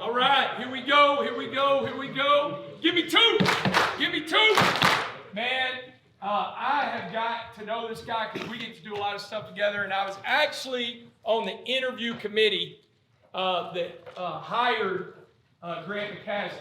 All right, here we go, here we go, here we go. Give me two. Give me two. Man, I have got to know this guy because we get to do a lot of stuff together, and I was actually on the interview committee that hired Grant McCaslin.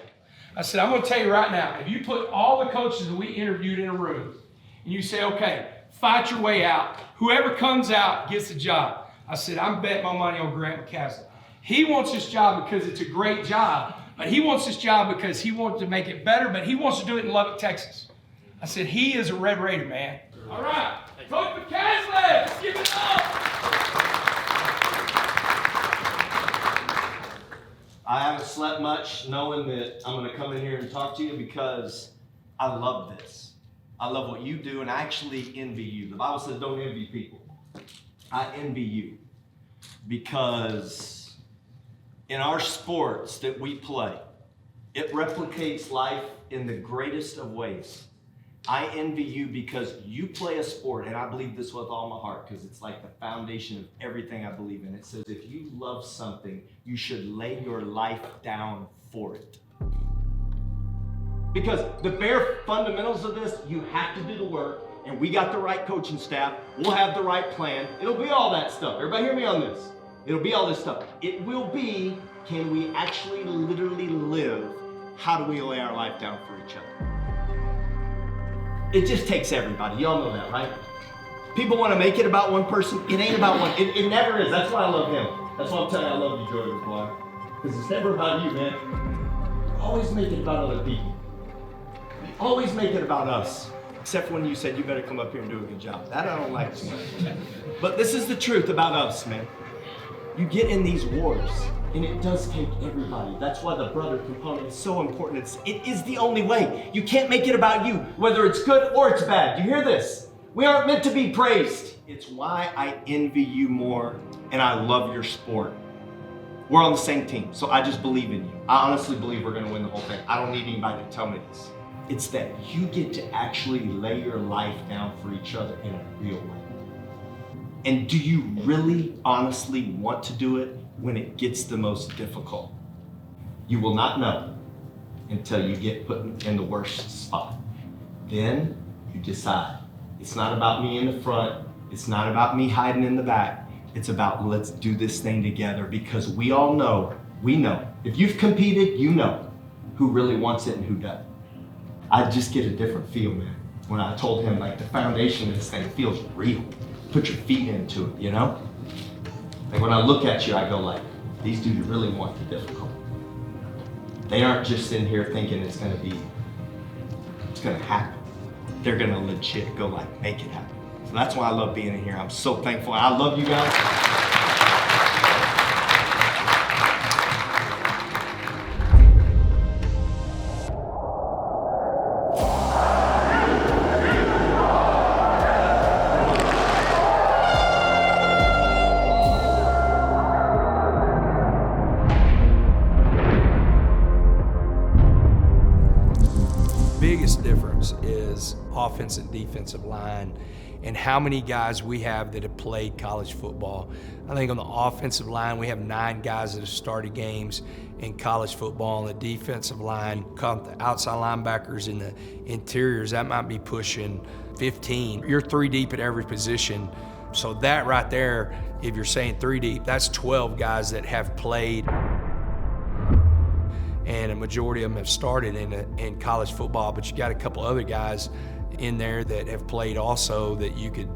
I said, I'm going to tell you right now, if you put all the coaches that we interviewed in a room, and you say, okay, fight your way out, whoever comes out gets the job. I said, I'm betting my money on Grant McCaslin. He wants this job because it's a great job, but he wants this job because he wants to make it better, but he wants to do it in Lubbock, Texas. I said, he is a Red Raider, man. All right, Coach McCaslin, let's give it up. I haven't slept much knowing that I'm going to come in here and talk to you because I love this. I love what you do, and I actually envy you. The Bible says don't envy people. I envy you because in our sports that we play, it replicates life in the greatest of ways. I envy you because you play a sport, and I believe this with all my heart because it's like the foundation of everything I believe in. It says if you love something, you should lay your life down for it. Because the bare fundamentals of this, you have to do the work, and we got the right coaching staff. We'll have the right plan. It'll be all that stuff. Everybody hear me on this. It'll be all this stuff. It will be, can we actually literally live? How do we lay our life down for each other? It just takes everybody. Y'all know that, right? People want to make it about one person. It ain't about one. It never is. That's why I love him. That's why I'm telling you I love you, Jordan McGuire. Because it's never about you, man. You always make it about other people. You always make it about us. Except for when you said you better come up here and do a good job. That I don't like too much. But this is the truth about us, man. You get in these wars, and it does take everybody. That's why the brother component is so important. It is the only way. You can't make it about you, whether it's good or it's bad. You hear this? We aren't meant to be praised. It's why I envy you more, and I love your sport. We're on the same team, so I just believe in you. I honestly believe we're going to win the whole thing. I don't need anybody to tell me this. It's that you get to actually lay your life down for each other in a real way. And do you really, honestly want to do it when it gets the most difficult? You will not know until you get put in the worst spot. Then you decide. It's not about me in the front. It's not about me hiding in the back. It's about let's do this thing together because we all know, we know. If you've competed, you know who really wants it and who doesn't. I just get a different feel, man. When I told him like the foundation of this thing feels real. Put your feet into it, you know? Like when I look at you, I go like, these dudes really want the difficult. They aren't just sitting here thinking it's gonna happen. They're gonna legit go like, make it happen. So that's why I love being in here. I'm so thankful. I love you guys. Biggest difference is offensive and defensive line and how many guys we have that have played college football. I think on the offensive line, we have 9 guys that have started games in college football. On the defensive line, the outside linebackers and the interiors, that might be pushing 15. You're 3 deep at every position. So that right there, if you're saying 3 deep, that's 12 guys that have played. And a majority of them have started in college football, but you got a couple other guys in there that have played also that you could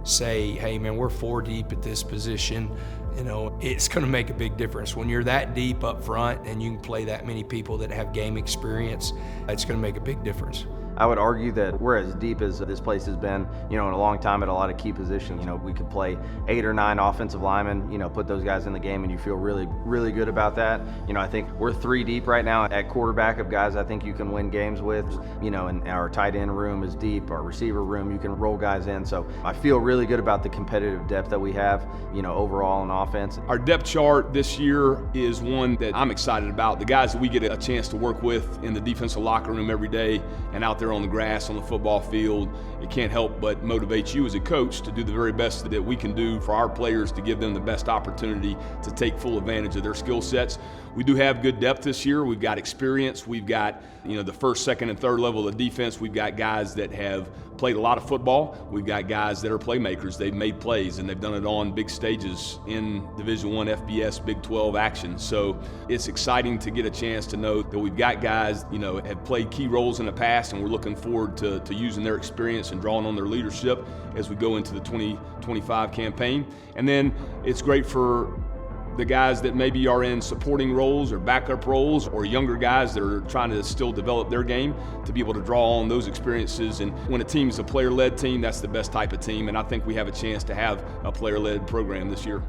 say, hey man, we're 4 deep at this position. You know, it's gonna make a big difference. When you're that deep up front and you can play that many people that have game experience, it's gonna make a big difference. I would argue that we're as deep as this place has been, in a long time at a lot of key positions. We could play 8 or 9 offensive linemen, put those guys in the game and you feel really, really good about that. I think we're 3 deep right now at quarterback of guys I think you can win games with. And our tight end room is deep, our receiver room, you can roll guys in. So I feel really good about the competitive depth that we have, overall in offense. Our depth chart this year is one that I'm excited about. The guys that we get a chance to work with in the defensive locker room every day and out there there on the grass, on the football field, it can't help but motivate you as a coach to do the very best that we can do for our players to give them the best opportunity to take full advantage of their skill sets. We do have good depth this year. We've got experience. We've got, the first, second, and third level of defense. We've got guys that have played a lot of football. We've got guys that are playmakers. They've made plays, and they've done it on big stages in Division I, FBS, Big 12 action. So it's exciting to get a chance to know that we've got guys, have played key roles in the past, and we're looking forward to using their experience and drawing on their leadership as we go into the 2025 campaign. And then it's great for the guys that maybe are in supporting roles or backup roles, or younger guys that are trying to still develop their game, to be able to draw on those experiences. And when a team is a player-led team, that's the best type of team, and I think we have a chance to have a player-led program this year.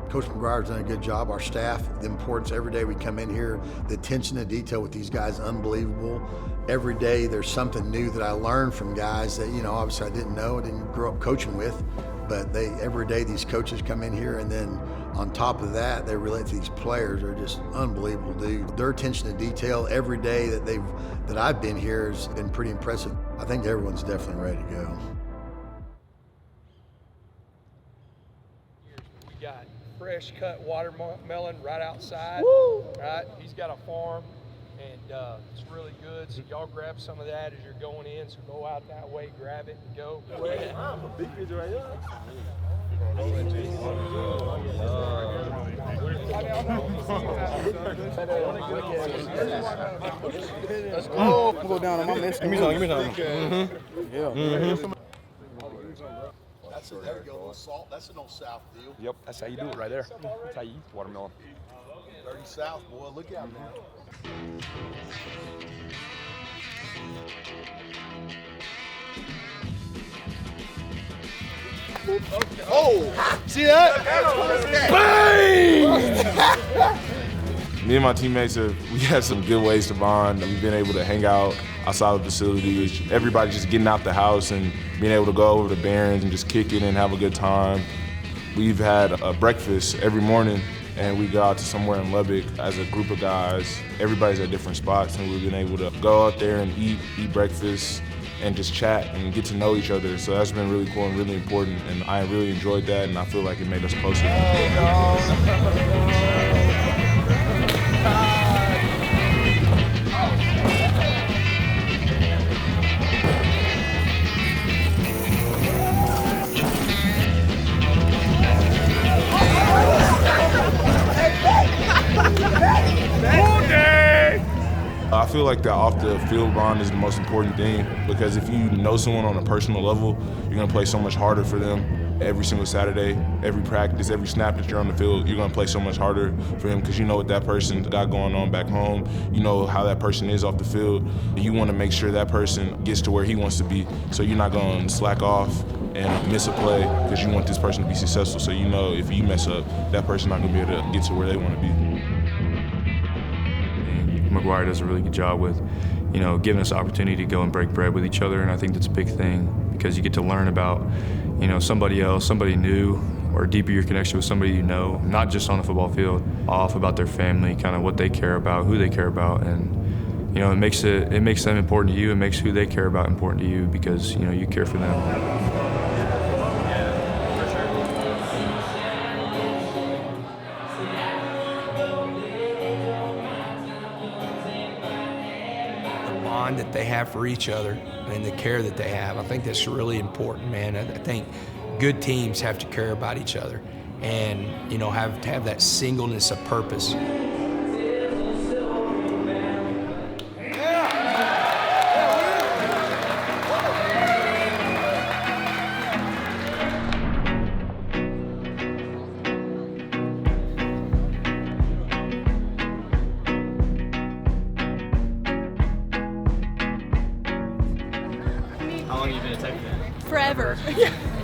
Coach McGuire's done a good job. Our staff, the importance every day we come in here, the attention to detail with these guys, unbelievable. Every day there's something new that I learn from guys that, obviously I didn't know, I didn't grow up coaching with, but every day these coaches come in here, and then on top of that, they relate to these players. They're just unbelievable, dude. Their attention to detail every day that I've been here has been pretty impressive. I think everyone's definitely ready to go. We got fresh cut watermelon right outside. Woo! Right, he's got a farm, and it's really good. So y'all grab some of that as you're going in. So go out that way, grab it, and go. I'm a big picture right here. Let's go. Go down on my list. Give me some. Yeah. That's it. There you go. A little salt. That's an old South deal. Yep, that's how you do it right there. That's how you eat watermelon. Dirty South, boy. Look out now. Oh, see that? Bang! Me and my teammates we had some good ways to bond. We've been able to hang out outside of the facility. Everybody just getting out the house and being able to go over to Barron's and just kick it and have a good time. We've had a breakfast every morning, and we go out to somewhere in Lubbock as a group of guys. Everybody's at different spots, and we've been able to go out there and eat breakfast and just chat and get to know each other. So that's been really cool and really important, and I really enjoyed that, and I feel like it made us closer. I feel like that off the field bond is the most important thing, because if you know someone on a personal level, you're gonna play so much harder for them every single Saturday, every practice, every snap that you're on the field. You're gonna play so much harder for him because you know what that person got going on back home. You know how that person is off the field. You want to make sure that person gets to where he wants to be, so you're not gonna slack off and miss a play because you want this person to be successful. So you know if you mess up, that person not gonna be able to get to where they want to be. McGuire does a really good job with, giving us the opportunity to go and break bread with each other, and I think that's a big thing because you get to learn about, somebody else, somebody new, or deeper your connection with somebody you know, not just on the football field, off about their family, kind of what they care about, who they care about, and it makes them important to you. It makes who they care about important to you because you care for them. That they have for each other and the care that they have. I think that's really important, man. I think good teams have to care about each other and, have to have that singleness of purpose. How long have you been a Tech fan? Forever.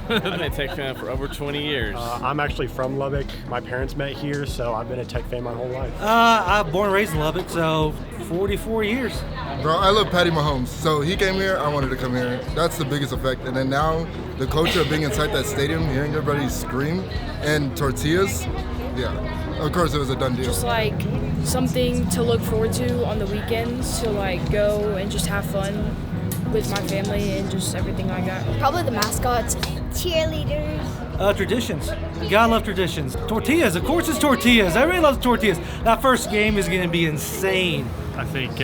I've been a Tech fan for over 20 years. I'm actually from Lubbock. My parents met here, so I've been a Tech fan my whole life. I'm born and raised in Lubbock, so 44 years. Bro, I love Patty Mahomes. So he came here, I wanted to come here. That's the biggest effect. And then now, the culture of being inside that stadium, hearing everybody scream, and tortillas, yeah. Of course, it was a done deal. Just like something to look forward to on the weekends, to like go and just have fun with my family and just everything I got. Probably the mascots, cheerleaders. Traditions. Gotta love traditions. Tortillas, of course it's tortillas. Everybody loves tortillas. That first game is gonna be insane. I think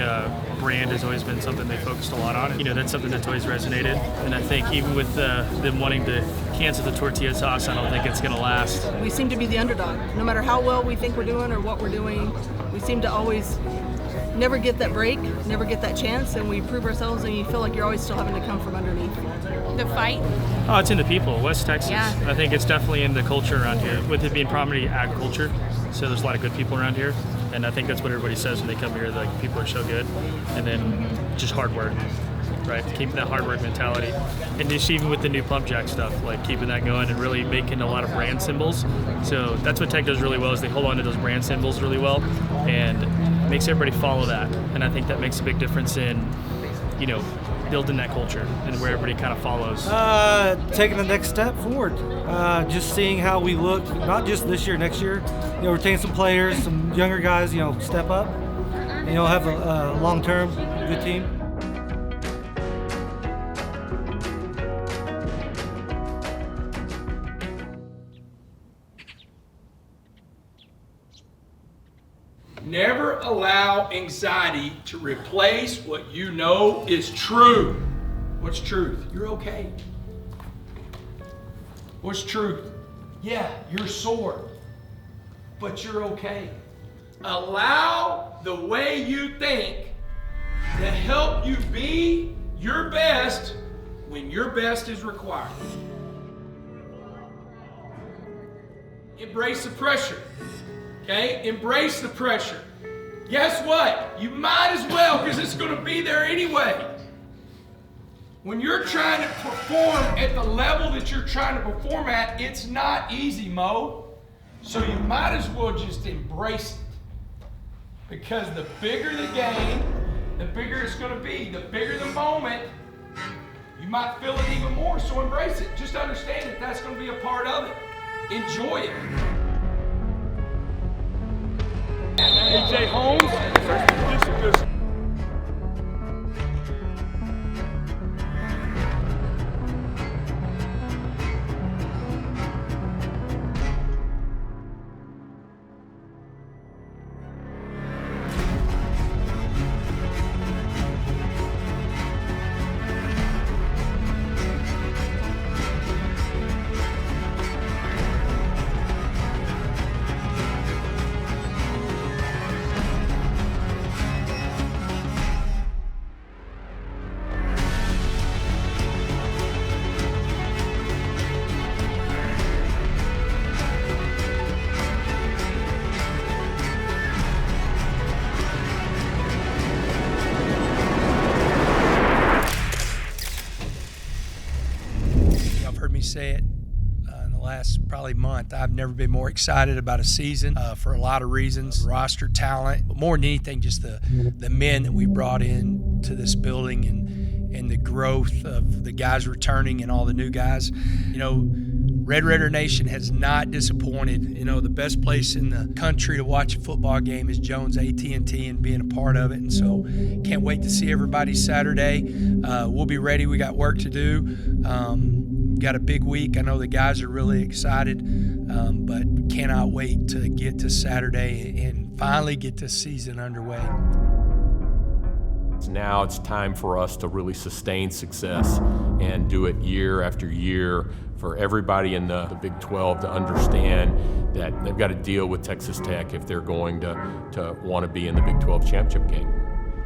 brand has always been something they focused a lot on. You know, that's something that's always resonated. And I think even with them wanting to cancel the tortilla toss, I don't think it's gonna last. We seem to be the underdog. No matter how well we think we're doing or what we're doing, we seem to always never get that break, never get that chance, and we prove ourselves, and you feel like you're always still having to come from underneath. The fight. Oh, it's in the people, West Texas. Yeah. I think it's definitely in the culture around here, with it being primarily agriculture. So there's a lot of good people around here, and I think that's what everybody says when they come here. Like, people are so good, and then just hard work, right? Keeping that hard work mentality, and just even with the new pump jack stuff, like keeping that going and really making a lot of brand symbols. So that's what Tech does really well, is they hold on to those brand symbols really well, and makes everybody follow that. And I think that makes a big difference in, you know, building that culture and where everybody kind of follows. Taking the next step forward. Just seeing how we look, not just this year, next year. You know, retain some players, some younger guys, you know, step up. And, you know, have a long-term good team. Never allow anxiety to replace what you know is true. What's truth? You're okay. What's truth? Yeah, you're sore, but you're okay. Allow the way you think to help you be your best when your best is required. Embrace the pressure. Okay, embrace the pressure. Guess what? You might as well, because it's going to be there anyway. When you're trying to perform at the level that you're trying to perform at, it's not easy, Mo. So you might as well just embrace it. Because the bigger the game, the bigger it's going to be. The bigger the moment, you might feel it even more. So embrace it. Just understand that that's going to be a part of it. Enjoy it. AJ Holmes. Say it in the last probably month. I've never been more excited about a season for a lot of reasons. Roster talent, but more than anything, just the men that we brought in to this building and the growth of the guys returning and all the new guys. You know, Red Raider Nation has not disappointed. You know, the best place in the country to watch a football game is Jones AT&T, and being a part of it. And so can't wait to see everybody Saturday. We'll be ready. We got work to do. Got a big week. I know the guys are really excited, but cannot wait to get to Saturday and finally get this season underway. Now it's time for us to really sustain success and do it year after year, for everybody in the Big 12 to understand that they've got to deal with Texas Tech if they're going to want to be in the Big 12 championship game.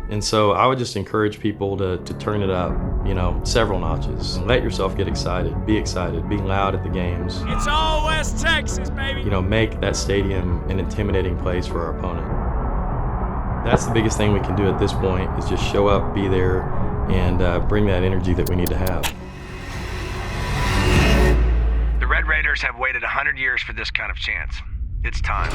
And so I would just encourage people to turn it up, you know, several notches. Let yourself get excited, be loud at the games. It's all West Texas, baby. You know, make that stadium an intimidating place for our opponent. That's the biggest thing we can do at this point, is just show up, be there, and bring that energy that we need to have. The Red Raiders have waited 100 years for this kind of chance. It's time.